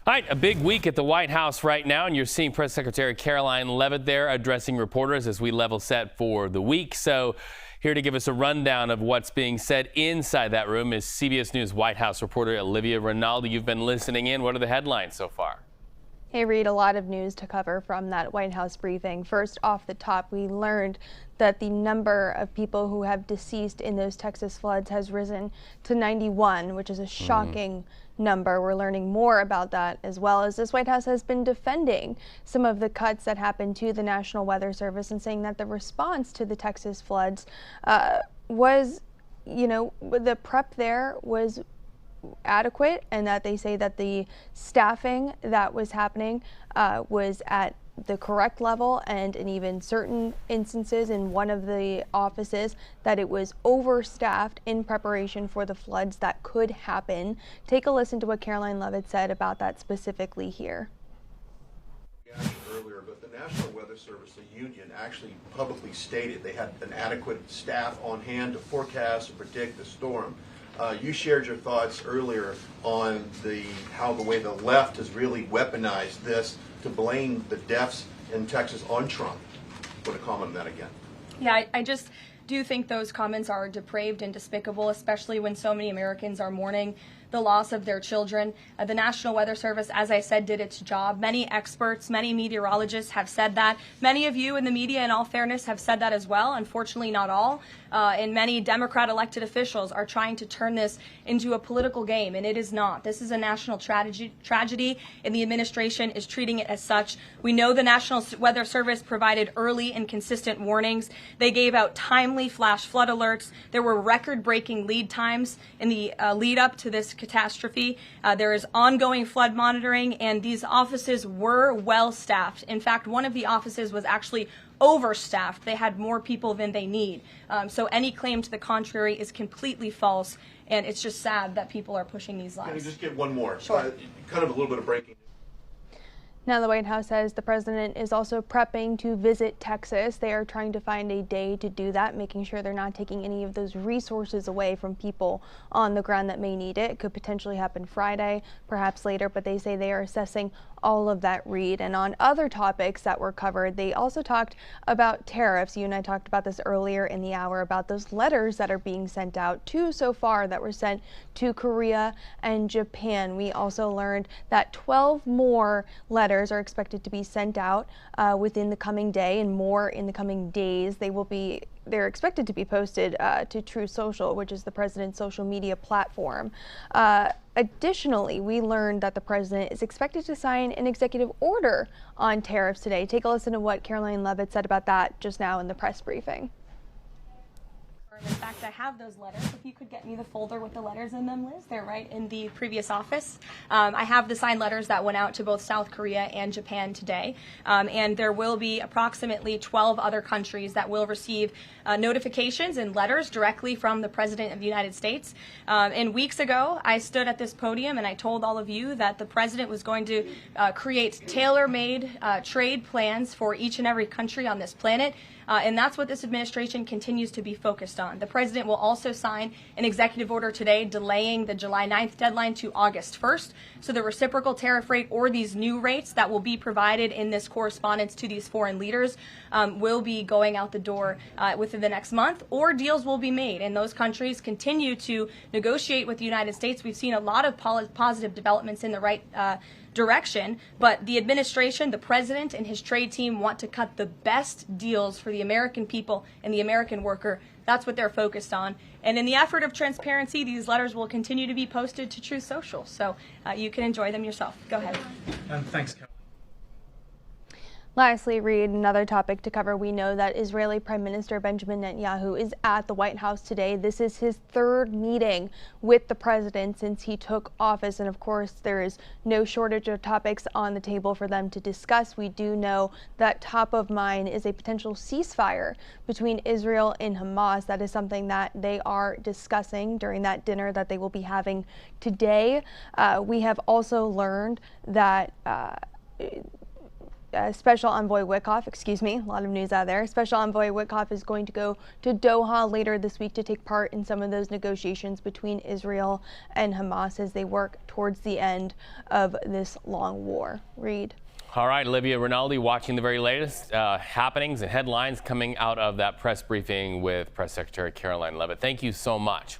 All right, a big week at the White House right now, and you're seeing Press Secretary Karoline Leavitt there addressing reporters as we level set for the week. So here to give us a rundown of what's being said inside that room is CBS News White House reporter Olivia Rinaldi. You've been listening in. What are the headlines so far? Hey, Reed, a lot of news to cover from that White House briefing. First, off the top, we learned that the number of people who have deceased in those Texas floods has risen to 91, which is a shocking number. We're learning more about that, as well as this White House has been defending some of the cuts that happened to the National Weather Service and saying that the response to the Texas floods was, the prep there was adequate, and that they say that the staffing that was happening was at the correct level, and in even certain instances in one of the offices that it was overstaffed in preparation for the floods that could happen. Take a listen to what Karoline Leavitt said about that specifically here. Earlier, but the National Weather Service, the union, actually publicly stated they had an adequate staff on hand to forecast and predict the storm. You shared your thoughts earlier on how the way the left has really weaponized this to blame the deaths in Texas on Trump. Want to comment on that again? Yeah, I just do think those comments are depraved and despicable, especially when so many Americans are mourning the loss of their children. The National Weather Service, as I said, did its job. Many experts, many meteorologists have said that. Many of you in the media, in all fairness, have said that as well. Unfortunately, not all. And many Democrat elected officials are trying to turn this into a political game, and it is not. This is a national tragedy, and the administration is treating it as such. We know the National Weather Service provided early and consistent warnings. They gave out timely flash flood alerts. There were record-breaking lead times in the lead up to this catastrophe. There is ongoing flood monitoring, and these offices were well staffed. In fact, one of the offices was actually overstaffed. They had more people than they need. So any claim to the contrary is completely false, and it's just sad that people are pushing these lies. Can I just get one more? Sure. Kind of a little bit of breaking. Now, the White House says the president is also prepping to visit Texas. They are trying to find a day to do that, making sure they're not taking any of those resources away from people on the ground that may need it. It could potentially happen Friday, perhaps later, but they say they are assessing all of that, Reed. And on other topics that were covered, they also talked about tariffs. You and I talked about this earlier in the hour about those letters that are being sent out, 2 so far that were sent to Korea and Japan. We also learned that 12 more letters are expected to be sent out within the coming day, and more in the coming days. They're expected to be posted to Truth Social, which is the president's social media platform. Additionally, we learned that the president is expected to sign an executive order on tariffs today. Take a listen to what Karoline Leavitt said about that just now in the press briefing. In fact, I have those letters. If you could get me the folder with the letters in them, Liz, they're right in the previous office. I have the signed letters that went out to both South Korea and Japan today. And there will be approximately 12 other countries that will receive notifications and letters directly from the President of the United States. And weeks ago, I stood at this podium and I told all of you that the President was going to create tailor-made trade plans for each and every country on this planet. And that's what this administration continues to be focused on. The president will also sign an executive order today delaying the July 9th deadline to August 1st. So the reciprocal tariff rate, or these new rates that will be provided in this correspondence to these foreign leaders, will be going out the door within the next month, or deals will be made. And those countries continue to negotiate with the United States. We've seen a lot of positive developments in the right direction, but the administration, the president, and his trade team want to cut the best deals for the American people and the American worker. That's what they're focused on. And in the effort of transparency, these letters will continue to be posted to Truth Social, so you can enjoy them yourself. Go ahead. Thanks, Karoline. Lastly, Reed, another topic to cover. We know that Israeli Prime Minister Benjamin Netanyahu is at the White House today. This is his 3rd meeting with the president since he took office. And of course, there is no shortage of topics on the table for them to discuss. We do know that top of mind is a potential ceasefire between Israel and Hamas. That is something that they are discussing during that dinner that they will be having today. We have also learned that Special Envoy Wickoff, excuse me, a lot of news out there. Special Envoy Wickoff is going to go to Doha later this week to take part in some of those negotiations between Israel and Hamas as they work towards the end of this long war. Reed. All right, Olivia Rinaldi watching the very latest happenings and headlines coming out of that press briefing with Press Secretary Karoline Leavitt. Thank you so much.